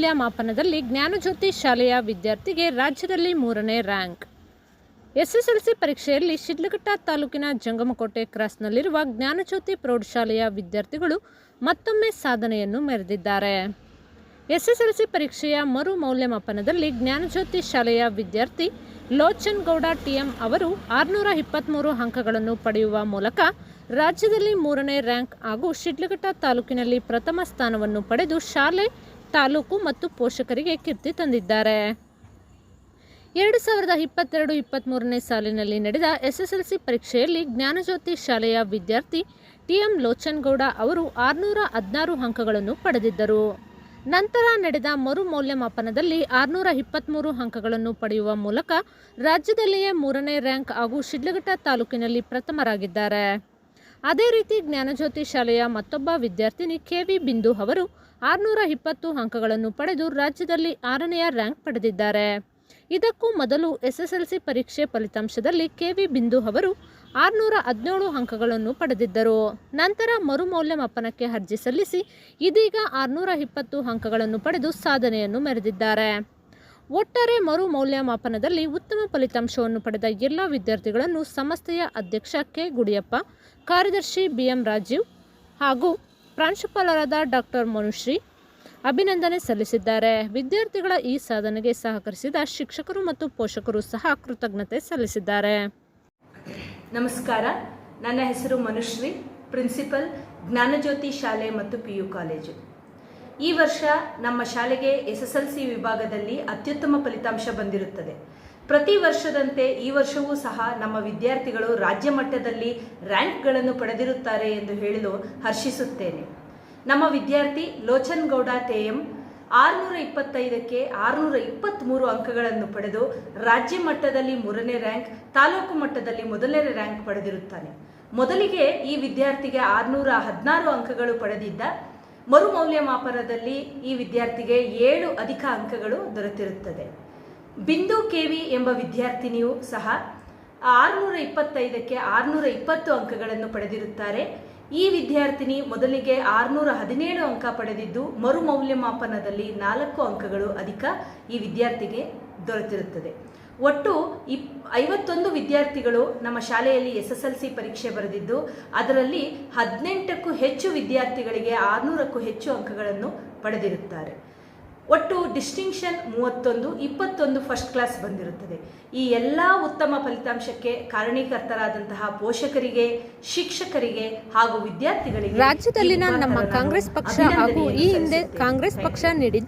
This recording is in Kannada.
ಮೌಲ್ಯಮಾಪನದಲ್ಲಿ ಜ್ಞಾನಜ್ಯೋತಿ ಶಾಲೆಯ ವಿದ್ಯಾರ್ಥಿಗೆ ರಾಜ್ಯದಲ್ಲಿ 3ನೇ ರ್ಯಾಂಕ್. ಎಸ್ಎಸ್ಎಲ್ಸಿ ಪರೀಕ್ಷೆಯಲ್ಲಿ ಶಿಡ್ಲಘಟ್ಟ ತಾಲೂಕಿನ ಜಂಗಮಕೋಟೆ ಕ್ರಾಸ್ನಲ್ಲಿರುವ ಜ್ಞಾನಜ್ಯೋತಿ ಪ್ರೌಢಶಾಲೆಯ ವಿದ್ಯಾರ್ಥಿಗಳು ಮತ್ತೊಮ್ಮೆ ಸಾಧನೆಯನ್ನು ಮೆರೆದಿದ್ದಾರೆ. ಎಸ್ಎಸ್ಎಲ್ಸಿ ಪರೀಕ್ಷೆಯ ಮರು ಮೌಲ್ಯಮಾಪನದಲ್ಲಿ ಜ್ಞಾನಜ್ಯೋತಿ ಶಾಲೆಯ ವಿದ್ಯಾರ್ಥಿ ಲೋಚನ್ ಗೌಡ ಟಿಎಂ ಅವರು 623 ಅಂಕಗಳನ್ನು ಪಡೆಯುವ ಮೂಲಕ ರಾಜ್ಯದಲ್ಲಿ 3ನೇ ರ್ಯಾಂಕ್ ಹಾಗೂ ಶಿಡ್ಲಘಟ್ಟ ತಾಲೂಕಿನಲ್ಲಿ ಪ್ರಥಮ ಸ್ಥಾನವನ್ನು ಪಡೆದು ಶಾಲೆ, ತಾಲೂಕು ಮತ್ತು ಪೋಷಕರಿಗೆ ಕೀರ್ತಿ ತಂದಿದ್ದಾರೆ. 2022-23ನೇ ಸಾಲಿನಲ್ಲಿ ನಡೆದ ಎಸ್ಎಸ್ಎಲ್ಸಿ ಪರೀಕ್ಷೆಯಲ್ಲಿ ಜ್ಞಾನಜ್ಯೋತಿ ಶಾಲೆಯ ವಿದ್ಯಾರ್ಥಿ ಟಿಎಂ ಲೋಚನ್ ಗೌಡ ಅವರು 616 ಅಂಕಗಳನ್ನು ಪಡೆದಿದ್ದರು. ನಂತರ ನಡೆದ ಮರು ಮೌಲ್ಯಮಾಪನದಲ್ಲಿ 623 ಅಂಕಗಳನ್ನು ಪಡೆಯುವ ಮೂಲಕ ರಾಜ್ಯದಲ್ಲಿಯೇ 3ನೇ ರ್ಯಾಂಕ್ ಹಾಗೂ ಶಿಡ್ಲಘಟ್ಟ ತಾಲೂಕಿನಲ್ಲಿ ಪ್ರಥಮರಾಗಿದ್ದಾರೆ. ಅದೇ ರೀತಿ ಜ್ಞಾನಜ್ಯೋತಿ ಶಾಲೆಯ ಮತ್ತೊಬ್ಬ ವಿದ್ಯಾರ್ಥಿನಿ ಕೆವಿ ಬಿಂದು ಅವರು 620 ಅಂಕಗಳನ್ನು ಪಡೆದು ರಾಜ್ಯದಲ್ಲಿ 6ನೇ ರ್ಯಾಂಕ್ ಪಡೆದಿದ್ದಾರೆ. ಇದಕ್ಕೂ ಮೊದಲು ಎಸ್ಎಸ್ಎಲ್ಸಿ ಪರೀಕ್ಷೆ ಫಲಿತಾಂಶದಲ್ಲಿ ಕೆವಿ ಬಿಂದು ಅವರು 617 ಅಂಕಗಳನ್ನು ಪಡೆದಿದ್ದರು. ನಂತರ ಮರು ಮೌಲ್ಯಮಾಪನಕ್ಕೆ ಅರ್ಜಿ ಸಲ್ಲಿಸಿ ಇದೀಗ 620 ಅಂಕಗಳನ್ನು ಪಡೆದು ಸಾಧನೆಯನ್ನು ಮೆರೆದಿದ್ದಾರೆ. ಒಟ್ಟಾರೆ ಮರು ಮೌಲ್ಯಮಾಪನದಲ್ಲಿ ಉತ್ತಮ ಫಲಿತಾಂಶವನ್ನು ಪಡೆದ ಎಲ್ಲ ವಿದ್ಯಾರ್ಥಿಗಳನ್ನು ಸಂಸ್ಥೆಯ ಅಧ್ಯಕ್ಷ ಕೆ ಗುಡಿಯಪ್ಪ, ಕಾರ್ಯದರ್ಶಿ ಬಿಎಂ ರಾಜೀವ್ ಹಾಗೂ ಪ್ರಾಂಶುಪಾಲರಾದ ಡಾಕ್ಟರ್ ಮನುಶ್ರೀ ಅಭಿನಂದನೆ ಸಲ್ಲಿಸಿದ್ದಾರೆ. ವಿದ್ಯಾರ್ಥಿಗಳ ಈ ಸಾಧನೆಗೆ ಸಹಕರಿಸಿದ ಶಿಕ್ಷಕರು ಮತ್ತು ಪೋಷಕರು ಸಹ ಕೃತಜ್ಞತೆ ಸಲ್ಲಿಸಿದ್ದಾರೆ. ನಮಸ್ಕಾರ, ನನ್ನ ಹೆಸರು ಮನುಶ್ರೀ, ಪ್ರಿನ್ಸಿಪಲ್, ಜ್ಞಾನಜ್ಯೋತಿ ಶಾಲೆ ಮತ್ತು PU ಕಾಲೇಜು. ಈ ವರ್ಷ ನಮ್ಮ ಶಾಲೆಗೆ SSLC ವಿಭಾಗದಲ್ಲಿ ಅತ್ಯುತ್ತಮ ಫಲಿತಾಂಶ ಬಂದಿರುತ್ತದೆ. ಪ್ರತಿ ವರ್ಷದಂತೆ ಈ ವರ್ಷವೂ ಸಹ ನಮ್ಮ ವಿದ್ಯಾರ್ಥಿಗಳು ರಾಜ್ಯ ಮಟ್ಟದಲ್ಲಿ ರ್ಯಾಂಕ್ಗಳನ್ನು ಪಡೆದಿರುತ್ತಾರೆ ಎಂದು ಹೇಳಲು ಹರ್ಷಿಸುತ್ತೇನೆ. ನಮ್ಮ ವಿದ್ಯಾರ್ಥಿ ಲೋಚನ್ ಗೌಡ ತೇಯಂ 625ಕ್ಕೆ 623 ಅಂಕಗಳನ್ನು ಪಡೆದು ರಾಜ್ಯ ಮಟ್ಟದಲ್ಲಿ 3ನೇ ರ್ಯಾಂಕ್, ತಾಲೂಕು ಮಟ್ಟದಲ್ಲಿ 1ನೇ ರ್ಯಾಂಕ್ ಪಡೆದಿರುತ್ತಾನೆ. ಮೊದಲಿಗೆ ಈ ವಿದ್ಯಾರ್ಥಿಗೆ 616 ಅಂಕಗಳು ಪಡೆದಿದ್ದ, ಮರು ಮೌಲ್ಯಮಾಪನದಲ್ಲಿ ಈ ವಿದ್ಯಾರ್ಥಿಗೆ 7 ಅಧಿಕ ಅಂಕಗಳು ದೊರೆತಿರುತ್ತದೆ. ಬಿಂದು ಕೆವಿ ಎಂಬ ವಿದ್ಯಾರ್ಥಿನಿಯು ಸಹ 625ಕ್ಕೆ 620 ಅಂಕಗಳನ್ನು ಪಡೆದಿರುತ್ತಾರೆ. ಈ ವಿದ್ಯಾರ್ಥಿನಿ ಮೊದಲಿಗೆ 617 ಅಂಕ ಪಡೆದಿದ್ದು, ಮರು ಮೌಲ್ಯಮಾಪನದಲ್ಲಿ 4 ಅಂಕಗಳು ಅಧಿಕ ಈ ವಿದ್ಯಾರ್ಥಿಗೆ ದೊರೆತಿರುತ್ತದೆ. ಒಟ್ಟು 51 ವಿದ್ಯಾರ್ಥಿಗಳು ನಮ್ಮ ಶಾಲೆಯಲ್ಲಿ SSLC ಪರೀಕ್ಷೆ ಬರೆದಿದ್ದು, ಅದರಲ್ಲಿ 18ಕ್ಕೂ ಹೆಚ್ಚು ವಿದ್ಯಾರ್ಥಿಗಳಿಗೆ 600ಕ್ಕೂ ಹೆಚ್ಚು ಅಂಕಗಳನ್ನು ಪಡೆದಿರುತ್ತಾರೆ. ಒಟ್ಟು ಡಿಸ್ಟಿಂಕ್ಷನ್ 31, 21 ಫಸ್ಟ್ ಕ್ಲಾಸ್ ಬಂದಿರುತ್ತದೆ. ಈ ಎಲ್ಲ ಉತ್ತಮ ಫಲಿತಾಂಶಕ್ಕೆ ಕಾರಣೀಕರ್ತರಾದಂತಹ ಪೋಷಕರಿಗೆ, ಶಿಕ್ಷಕರಿಗೆ ಹಾಗೂ ವಿದ್ಯಾರ್ಥಿಗಳಿಗೆ ರಾಜ್ಯದಲ್ಲಿನ ನಮ್ಮ ಕಾಂಗ್ರೆಸ್ ಪಕ್ಷ ಹಾಗೂ ಈ ಹಿಂದೆ ಕಾಂಗ್ರೆಸ್ ಪಕ್ಷ ನೀಡಿದ